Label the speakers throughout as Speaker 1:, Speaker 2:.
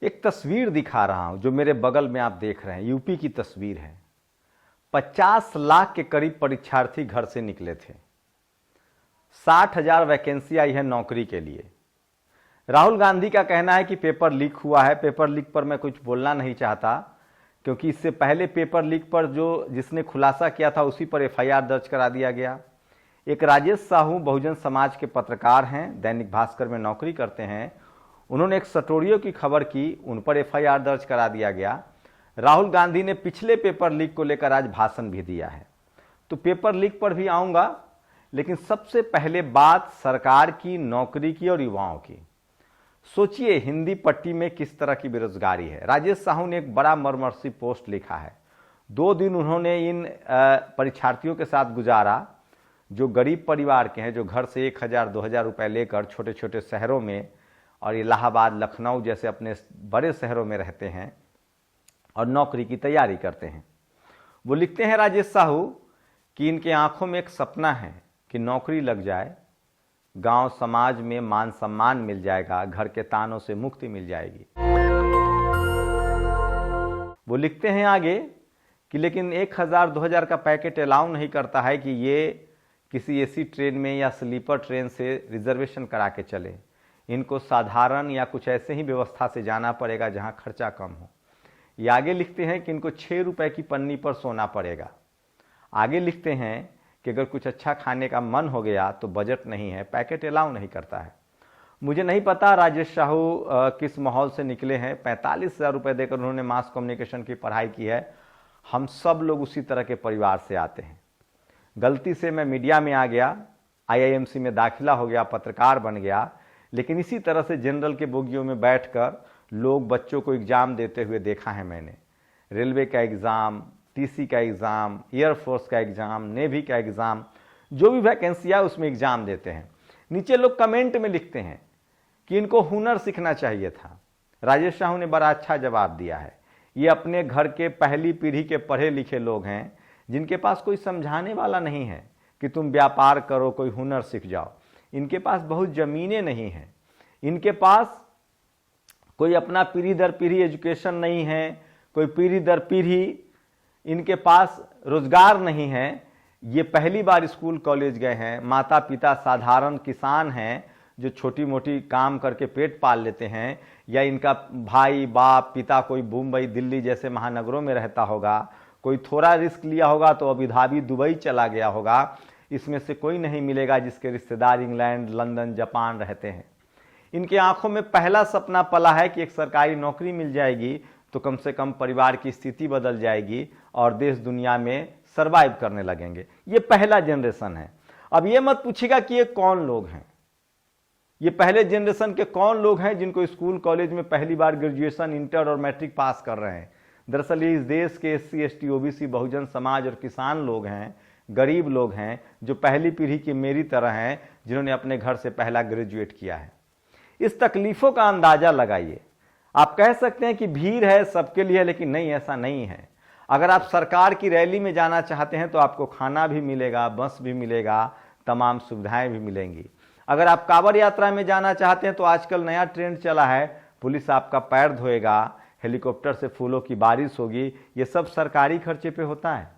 Speaker 1: एक तस्वीर दिखा रहा हूं जो मेरे बगल में आप देख रहे हैं, यूपी की तस्वीर है। 50 लाख के करीब परीक्षार्थी घर से निकले थे। 60,000 वैकेंसी आई है नौकरी के लिए। राहुल गांधी का कहना है कि पेपर लीक हुआ है। पेपर लीक पर मैं कुछ बोलना नहीं चाहता, क्योंकि इससे पहले पेपर लीक पर जिसने खुलासा किया था उसी पर एफआईआर दर्ज करा दिया गया। एक राजेश साहू बहुजन समाज के पत्रकार हैं, दैनिक भास्कर में नौकरी करते हैं। उन्होंने एक सटोरियो की खबर की, उन पर एफआईआर दर्ज करा दिया गया। राहुल गांधी ने पिछले पेपर लीक को लेकर आज भाषण भी दिया है, तो पेपर लीक पर भी आऊंगा। लेकिन सबसे पहले बात सरकार की, नौकरी की और युवाओं की। सोचिए हिंदी पट्टी में किस तरह की बेरोजगारी है। राजेश साहू ने एक बड़ा मर्मर्शी पोस्ट लिखा है। 2 दिन उन्होंने इन परीक्षार्थियों के साथ गुजारा जो गरीब परिवार के हैं, जो घर से 1,000-2,000 रुपए लेकर छोटे छोटे शहरों में और इलाहाबाद, लखनऊ जैसे अपने बड़े शहरों में रहते हैं और नौकरी की तैयारी करते हैं। वो लिखते हैं राजेश साहू कि इनके आंखों में एक सपना है कि नौकरी लग जाए, गांव समाज में मान सम्मान मिल जाएगा, घर के तानों से मुक्ति मिल जाएगी। वो लिखते हैं आगे कि लेकिन 1,000-2,000 का पैकेट अलाउ नहीं करता है कि ये किसी एसी ट्रेन में या स्लीपर ट्रेन से रिजर्वेशन करा के चले। इनको साधारण या कुछ ऐसे ही व्यवस्था से जाना पड़ेगा जहां खर्चा कम हो। ये आगे लिखते हैं कि इनको 6 रुपए की पन्नी पर सोना पड़ेगा। आगे लिखते हैं कि अगर कुछ अच्छा खाने का मन हो गया तो बजट नहीं है, पैकेट अलाउ नहीं करता है। मुझे नहीं पता राजेश साहू किस माहौल से निकले हैं। 45,000 रुपये देकर उन्होंने मास कम्युनिकेशन की पढ़ाई की है। हम सब लोग उसी तरह के परिवार से आते हैं। गलती से मैं मीडिया में आ गया, आईआईएमसी में दाखिला हो गया, पत्रकार बन गया, लेकिन इसी तरह से जनरल के बोगियों में बैठकर लोग बच्चों को एग्ज़ाम देते हुए देखा है मैंने। रेलवे का एग्ज़ाम, टीसी का एग्ज़ाम, एयरफोर्स का एग्ज़ाम, नेवी का एग्ज़ाम, जो भी वैकेंसी है उसमें एग्ज़ाम देते हैं। नीचे लोग कमेंट में लिखते हैं कि इनको हुनर सीखना चाहिए था। राजेश साहू ने बड़ा अच्छा जवाब दिया है। ये अपने घर के पहली पीढ़ी के पढ़े लिखे लोग हैं, जिनके पास कोई समझाने वाला नहीं है कि तुम व्यापार करो, कोई हुनर सीख जाओ। इनके पास बहुत ज़मीनें नहीं हैं, इनके पास कोई अपना पीढ़ी दर पीढ़ी एजुकेशन नहीं है, कोई पीढ़ी दर पीढ़ी इनके पास रोजगार नहीं है। ये पहली बार स्कूल कॉलेज गए हैं। माता पिता साधारण किसान हैं जो छोटी मोटी काम करके पेट पाल लेते हैं, या इनका भाई बाप पिता कोई मुंबई, दिल्ली जैसे महानगरों में रहता होगा, कोई थोड़ा रिस्क लिया होगा तो अबू धाबी, दुबई चला गया होगा। इसमें से कोई नहीं मिलेगा जिसके रिश्तेदार इंग्लैंड, लंदन, जापान रहते हैं। इनके आंखों में पहला सपना पला है कि एक सरकारी नौकरी मिल जाएगी तो कम से कम परिवार की स्थिति बदल जाएगी और देश दुनिया में सरवाइव करने लगेंगे। ये पहला जनरेशन है। अब ये मत पूछिएगा कि ये कौन लोग हैं। ये पहले जनरेशन के कौन लोग हैं जिनको स्कूल कॉलेज में पहली बार ग्रेजुएशन, इंटर और मैट्रिक पास कर रहे हैं। दरअसल ये इस देश के SC, ST, OBC, Bahujan Samaj और किसान लोग हैं, गरीब लोग हैं, जो पहली पीढ़ी की मेरी तरह हैं, जिन्होंने अपने घर से पहला ग्रेजुएट किया है। इस तकलीफों का अंदाजा लगाइए। आप कह सकते हैं कि भीड़ है सबके लिए, लेकिन नहीं, ऐसा नहीं है। अगर आप सरकार की रैली में जाना चाहते हैं तो आपको खाना भी मिलेगा, बस भी मिलेगा, तमाम सुविधाएं भी मिलेंगी। अगर आप कांवड़ यात्रा में जाना चाहते हैं तो आजकल नया ट्रेंड चला है, पुलिस आपका पैर धोएगा, हेलीकॉप्टर से फूलों की बारिश होगी। ये सब सरकारी खर्चे पे होता है।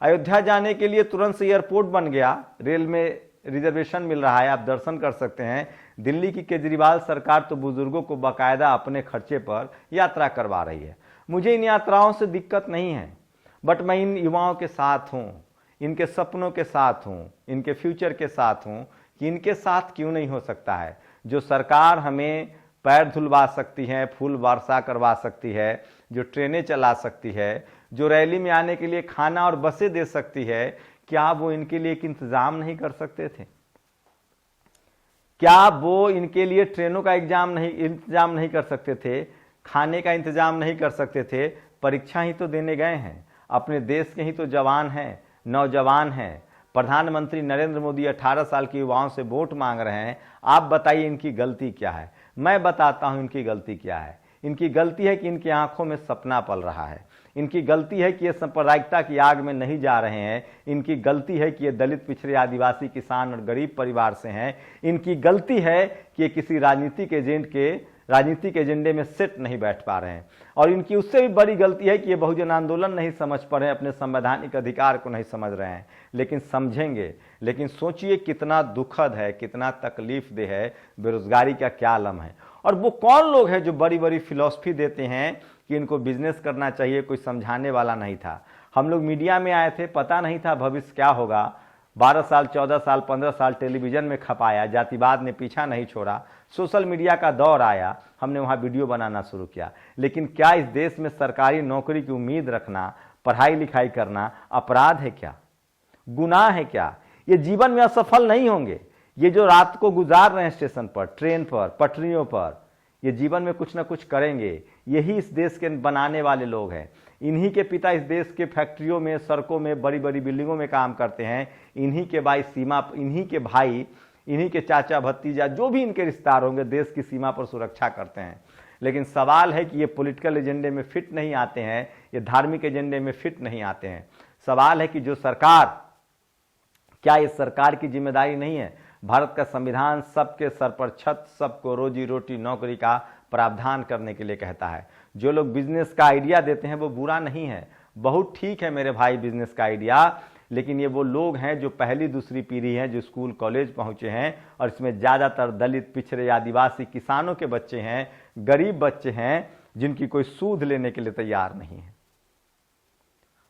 Speaker 1: अयोध्या जाने के लिए तुरंत से एयरपोर्ट बन गया, रेल में रिजर्वेशन मिल रहा है, आप दर्शन कर सकते हैं। दिल्ली की केजरीवाल सरकार तो बुजुर्गों को बाकायदा अपने खर्चे पर यात्रा करवा रही है। मुझे इन यात्राओं से दिक्कत नहीं है, बट मैं इन युवाओं के साथ हूँ, इनके सपनों के साथ हूँ, इनके फ्यूचर के साथ हूँ कि इनके साथ क्यों नहीं हो सकता है। जो सरकार हमें पैर धुलवा सकती है, फूल वर्षा करवा सकती है, जो ट्रेनें चला सकती है, जो रैली में आने के लिए खाना और बसें दे सकती है, क्या वो इनके लिए एक इंतजाम नहीं कर सकते थे? क्या वो इनके लिए ट्रेनों का इंतजाम नहीं कर सकते थे? खाने का इंतजाम नहीं कर सकते थे? परीक्षा ही तो देने गए हैं, अपने देश के ही तो जवान हैं, नौजवान हैं। प्रधानमंत्री नरेंद्र मोदी 18 साल के युवाओं से वोट मांग रहे हैं। आप बताइए इनकी गलती क्या है? मैं बताता हूं इनकी गलती क्या है। इनकी गलती है कि इनकी आंखों में सपना पल रहा है। इनकी गलती है कि ये सांप्रदायिकता की आग में नहीं जा रहे हैं। इनकी गलती है कि ये दलित, पिछड़े, आदिवासी, किसान और गरीब परिवार से हैं। इनकी गलती है कि ये किसी राजनीतिक एजेंट के राजनीतिक एजेंडे में सेट नहीं बैठ पा रहे हैं। और इनकी उससे भी बड़ी गलती है कि ये बहुजन आंदोलन नहीं समझ पा रहे हैं, अपने संवैधानिक अधिकार को नहीं समझ रहे हैं। लेकिन समझेंगे। लेकिन सोचिए कितना दुखद है, कितना तकलीफदेह है, बेरोजगारी का क्या आलम है। और वो कौन लोग हैं जो बड़ी बड़ी फिलॉसफी देते हैं कि इनको बिजनेस करना चाहिए, कोई समझाने वाला नहीं था। हम लोग मीडिया में आए थे, पता नहीं था भविष्य क्या होगा। 12 साल, 14 साल, 15 साल टेलीविजन में खपाया, जातिवाद ने पीछा नहीं छोड़ा, सोशल मीडिया का दौर आया, हमने वहाँ वीडियो बनाना शुरू किया। लेकिन क्या इस देश में सरकारी नौकरी की उम्मीद रखना, पढ़ाई लिखाई करना अपराध है क्या, गुनाह है क्या? ये जीवन में असफल नहीं होंगे। ये जो रात को गुजार रहे हैं स्टेशन पर, ट्रेन पर, पटरियों पर, ये जीवन में कुछ ना कुछ करेंगे। यही इस देश के बनाने वाले लोग हैं। इन्हीं के पिता इस देश के फैक्ट्रियों में, सड़कों में, बड़ी बड़ी बिल्डिंगों में काम करते हैं। इन्हीं के भाई इन्हीं के भाई, इन्हीं के चाचा भतीजा, जो भी इनके रिश्तेदार होंगे, देश की सीमा पर सुरक्षा करते हैं। लेकिन सवाल है कि ये पॉलिटिकल एजेंडे में फिट नहीं आते हैं, ये धार्मिक एजेंडे में फिट नहीं आते हैं। सवाल है कि जो सरकार, क्या ये सरकार की जिम्मेदारी नहीं है? भारत का संविधान सबके सर पर छत, सबको रोजी रोटी नौकरी का प्रावधान करने के लिए कहता है। जो लोग बिजनेस का आइडिया देते हैं वो बुरा नहीं है, बहुत ठीक है मेरे भाई बिजनेस का आइडिया। लेकिन ये वो लोग हैं जो पहली दूसरी पीढ़ी हैं, जो स्कूल कॉलेज पहुंचे हैं, और इसमें ज़्यादातर दलित, पिछड़े, आदिवासी, किसानों के बच्चे हैं, गरीब बच्चे हैं, जिनकी कोई सूद लेने के लिए तैयार नहीं है।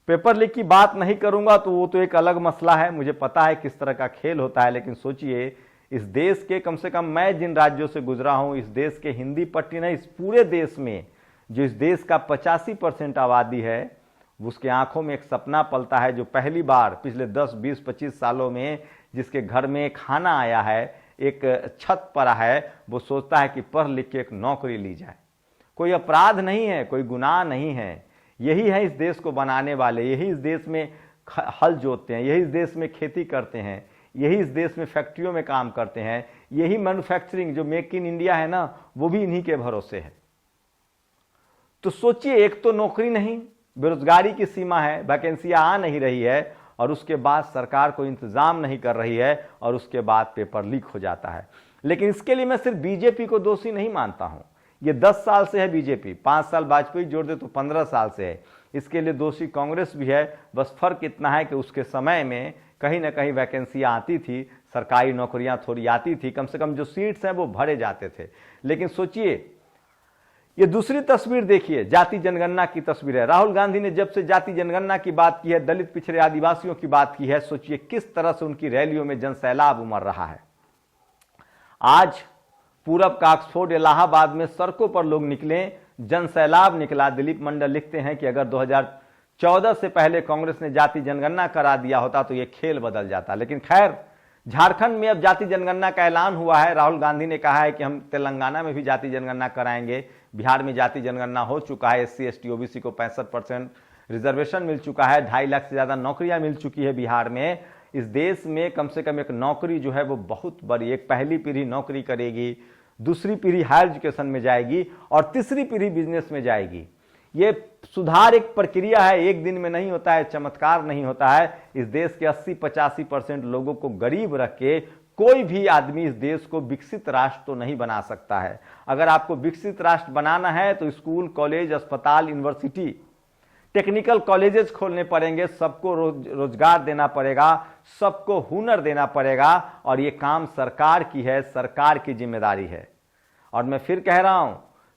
Speaker 1: पेपर लीक की बात नहीं करूंगा तो वो तो एक अलग मसला है, मुझे पता है किस तरह का खेल होता है। लेकिन सोचिए, इस देश के, कम से कम मैं जिन राज्यों से गुजरा हूं, इस देश के हिंदी पट्टी नहीं, इस पूरे देश में जो इस देश का 85% आबादी है, उसके आंखों में एक सपना पलता है, जो पहली बार पिछले 10, 20, 25 सालों में जिसके घर में खाना आया है, एक छत पर है, वो सोचता है कि पढ़ लिख के एक नौकरी ली जाए। कोई अपराध नहीं है, कोई गुनाह नहीं है। यही है इस देश को बनाने वाले, यही इस देश में हल जोतते हैं, यही इस देश में खेती करते हैं, यही इस देश में फैक्ट्रियों में काम करते हैं। यही मैन्युफैक्चरिंग, जो मेक इन इंडिया है ना, वो भी इन्हीं के भरोसे है। तो सोचिए, एक तो नौकरी नहीं, बेरोजगारी की सीमा है, वैकेंसियां आ नहीं रही है, और उसके बाद सरकार को इंतजाम नहीं कर रही है, और उसके बाद पेपर लीक हो जाता है। लेकिन इसके लिए मैं सिर्फ बीजेपी को दोषी नहीं मानता हूं। ये 10 साल से है बीजेपी, 5 साल वाजपेयी जोड़ दे तो 15 साल से है। इसके लिए दोषी कांग्रेस भी है। बस फर्क इतना है कि उसके समय में कहीं ना कहीं वैकेंसियां आती थी, सरकारी नौकरियां थोड़ी आती थी, कम से कम जो सीट्स हैं वो भरे जाते थे। लेकिन सोचिए, ये दूसरी तस्वीर देखिए, जाति जनगणना की तस्वीर है। राहुल गांधी ने जब से जाति जनगणना की बात की है, दलित, पिछड़े, आदिवासियों की बात की है, सोचिए किस तरह से उनकी रैलियों में जनसैलाब उमड़ रहा है। आज पूरब का ऑक्सफोर्ड, इलाहाबाद में सड़कों पर लोग निकले, जनसैलाब निकला। दिलीप मंडल लिखते हैं कि अगर 2014 से पहले कांग्रेस ने जाति जनगणना करा दिया होता तो ये खेल बदल जाता। लेकिन खैर, झारखंड में अब जाति जनगणना का ऐलान हुआ है। राहुल गांधी ने कहा है कि हम तेलंगाना में भी जाति जनगणना कराएंगे। बिहार में जाति जनगणना हो चुका है, SC, ST, OBC को 65% रिजर्वेशन मिल चुका है, 2.5 लाख से ज़्यादा नौकरियां मिल चुकी है बिहार में। इस देश में कम से कम एक नौकरी जो है वो बहुत बड़ी, एक पहली पीढ़ी नौकरी करेगी, दूसरी पीढ़ी हायर एजुकेशन में जाएगी, और तीसरी पीढ़ी बिजनेस में जाएगी। ये सुधार एक प्रक्रिया है, एक दिन में नहीं होता है, चमत्कार नहीं होता है। इस देश के 80-85% लोगों को गरीब रख के कोई भी आदमी इस देश को विकसित राष्ट्र तो नहीं बना सकता है। अगर आपको विकसित राष्ट्र बनाना है तो स्कूल, कॉलेज, अस्पताल, यूनिवर्सिटी, टेक्निकल कॉलेजेस खोलने पड़ेंगे, सबको रोजगार देना पड़ेगा, सबको हुनर देना पड़ेगा, और ये काम सरकार की है, सरकार की जिम्मेदारी है। और मैं फिर कह रहा हूं,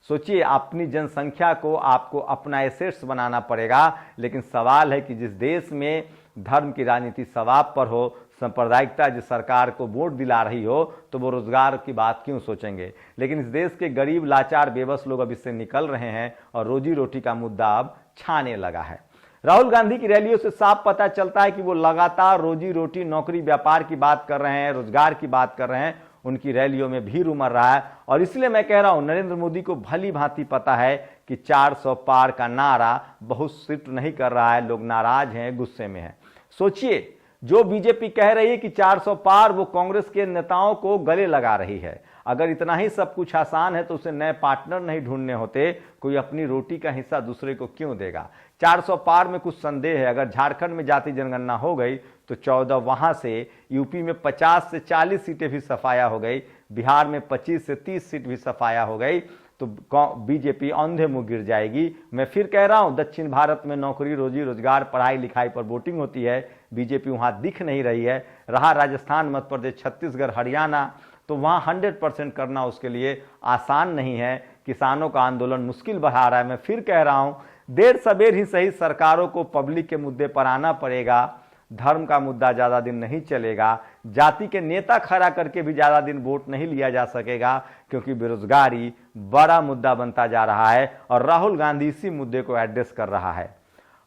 Speaker 1: सोचिए, अपनी जनसंख्या को आपको अपना एसेट्स बनाना पड़ेगा। लेकिन सवाल है कि जिस देश में धर्म की राजनीति सवाब पर हो, सांप्रदायिकता जिस सरकार को वोट दिला रही हो, तो वो रोजगार की बात क्यों सोचेंगे। लेकिन इस देश के गरीब, लाचार, बेबस लोग अब इससे निकल रहे हैं, और रोजी रोटी का मुद्दा अब छाने लगा है। राहुल गांधी की रैलियों से साफ पता चलता है कि वो लगातार रोजी रोटी, नौकरी, व्यापार की बात कर रहे हैं, रोजगार की बात कर रहे हैं। उनकी रैलियों में भीड़ उमड़ रहा है, और इसलिए मैं कह रहा हूं, नरेंद्र मोदी को भली भांति पता है कि 400 पार का नारा बहुत सिद्ध नहीं कर रहा है, लोग नाराज हैं, गुस्से में हैं। सोचिए, जो बीजेपी कह रही है कि 400 पार, वो कांग्रेस के नेताओं को गले लगा रही है। अगर इतना ही सब कुछ आसान है तो उसे नए पार्टनर नहीं ढूंढने होते, कोई अपनी रोटी का हिस्सा दूसरे को क्यों देगा। 400 पार में कुछ संदेह है। अगर झारखंड में जाति जनगणना हो गई तो 14 वहां से, यूपी में 50 से 40 सीटें भी सफाया हो गई, बिहार में 25 से 30 सीट भी सफाया हो गई, तो बीजेपी अंधे मुंह गिर जाएगी। मैं फिर कह रहा हूं, दक्षिण भारत में नौकरी, रोजी रोजगार, पढ़ाई लिखाई पर वोटिंग होती है, बीजेपी वहां दिख नहीं रही है। रहा राजस्थान, मध्य प्रदेश, छत्तीसगढ़, हरियाणा, तो वहां 100% करना उसके लिए आसान नहीं है। किसानों का आंदोलन मुश्किल बढ़ा रहा है। मैं फिर कह रहा हूं, देर सबेर ही सही सरकारों को पब्लिक के मुद्दे पर आना पड़ेगा। धर्म का मुद्दा ज्यादा दिन नहीं चलेगा, जाति के नेता खड़ा करके भी ज्यादा दिन वोट नहीं लिया जा सकेगा, क्योंकि बेरोजगारी बड़ा मुद्दा बनता जा रहा है और राहुल गांधी इसी मुद्दे को एड्रेस कर रहा है।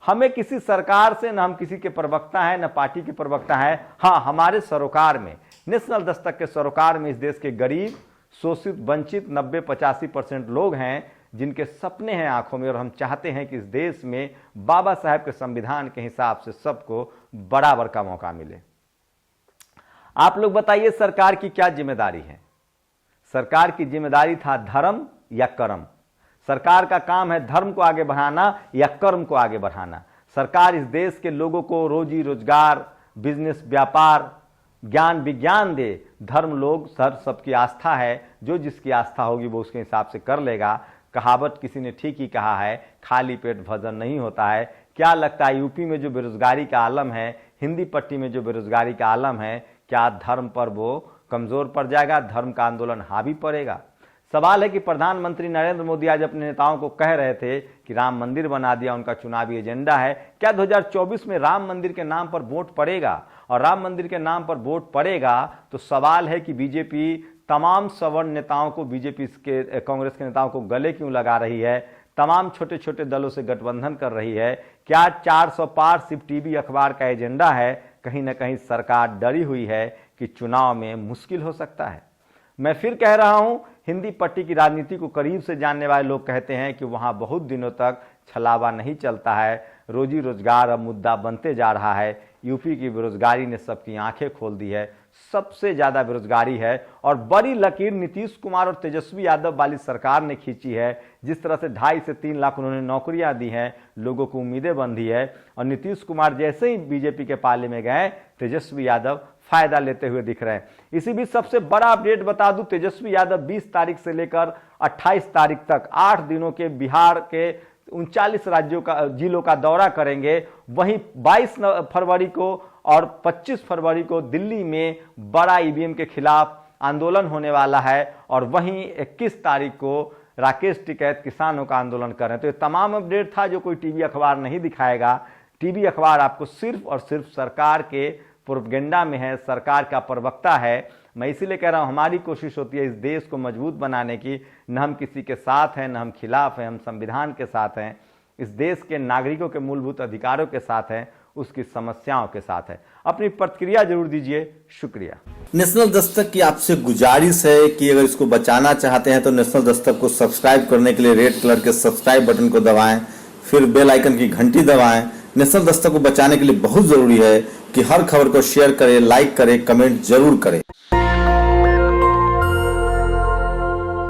Speaker 1: हमें किसी सरकार से, न हम किसी के प्रवक्ता हैं, न पार्टी के प्रवक्ता हैं। हाँ, हमारे सरोकार में, नेशनल दस्तक के सरोकार में इस देश के गरीब, शोषित, वंचित 90-85% लोग हैं जिनके सपने हैं आंखों में, और हम चाहते हैं कि इस देश में बाबा साहेब के संविधान के हिसाब से सबको बराबर का मौका मिले। आप लोग बताइए, सरकार की क्या जिम्मेदारी है? सरकार की जिम्मेदारी था धर्म या कर्म। सरकार का काम है धर्म को आगे बढ़ाना या कर्म को आगे बढ़ाना। सरकार इस देश के लोगों को रोजी रोजगार, बिजनेस, व्यापार, ज्ञान, विज्ञान दे। धर्म लोग सबकी आस्था है, जो जिसकी आस्था होगी वो उसके हिसाब से कर लेगा। कहावत किसी ने ठीक ही कहा है, खाली पेट भोजन नहीं होता है। क्या लगता है, यूपी में जो बेरोजगारी का आलम है, हिंदी पट्टी में जो बेरोजगारी का आलम है, क्या धर्म पर वो कमजोर पड़ जाएगा? धर्म का आंदोलन हावी पड़ेगा? सवाल है कि प्रधानमंत्री नरेंद्र मोदी आज अपने नेताओं को कह रहे थे कि राम मंदिर बना दिया, उनका चुनावी एजेंडा है। क्या 2024 में राम मंदिर के नाम पर वोट पड़ेगा? और राम मंदिर के नाम पर वोट पड़ेगा तो सवाल है कि बीजेपी तमाम सवर्ण नेताओं को, बीजेपी के, कांग्रेस के नेताओं को गले क्यों लगा रही है? तमाम छोटे छोटे दलों से गठबंधन कर रही है। क्या 400 पार सिर्फ टीवी अखबार का एजेंडा है? कहीं ना कहीं सरकार डरी हुई है कि चुनाव में मुश्किल हो सकता है। मैं फिर कह रहा हूं, हिंदी पट्टी की राजनीति को करीब से जानने वाले लोग कहते हैं कि वहां बहुत दिनों तक छलावा नहीं चलता है। रोजी रोजगार अब मुद्दा बनते जा रहा है। यूपी की बेरोजगारी ने सबकी आंखें खोल दी है, सबसे ज्यादा बेरोजगारी है। और बड़ी लकीर नीतीश कुमार और तेजस्वी यादव वाली सरकार ने खींची है। जिस तरह से 2.5 से 3 लाख उन्होंने नौकरियां दी हैं, लोगों को उम्मीदें बंधी है। और नीतीश कुमार जैसे ही बीजेपी के पाले में गए, तेजस्वी यादव फायदा लेते हुए दिख रहे हैं। इसी बीच सबसे बड़ा अपडेट बता दूं, तेजस्वी यादव 20 तारीख से लेकर 28 तारीख तक 8 दिनों के बिहार के 39 राज्यों का, जिलों का दौरा करेंगे। वहीं 22 फरवरी को और 25 फरवरी को दिल्ली में बड़ा ईवीएम के खिलाफ आंदोलन होने वाला है। और वहीं 21 तारीख को राकेश टिकैत किसानों का आंदोलन कर रहे हैं। तो ये तमाम अपडेट था जो कोई टीवी अखबार नहीं दिखाएगा। टीवी अखबार आपको सिर्फ और सिर्फ सरकार के प्रोपेगेंडा में है, सरकार का प्रवक्ता है। मैं इसीलिए कह रहा हूं, हमारी कोशिश होती है इस देश को मजबूत बनाने की। न हम किसी के साथ हैं, न हम खिलाफ हैं, हम संविधान के साथ हैं, इस देश के नागरिकों के मूलभूत अधिकारों के साथ हैं, उसकी समस्याओं के साथ है। अपनी प्रतिक्रिया जरूर दीजिए। शुक्रिया।
Speaker 2: नेशनल दस्तक की आपसे गुजारिश है कि अगर इसको बचाना चाहते हैं तो नेशनल दस्तक को सब्सक्राइब करने के लिए रेड कलर के सब्सक्राइब बटन को दबाएं, फिर बेल आइकन की घंटी दबाएं। नेशनल दस्तक को बचाने के लिए बहुत जरूरी है कि हर खबर को शेयर करें, लाइक करें, कमेंट जरूर करें।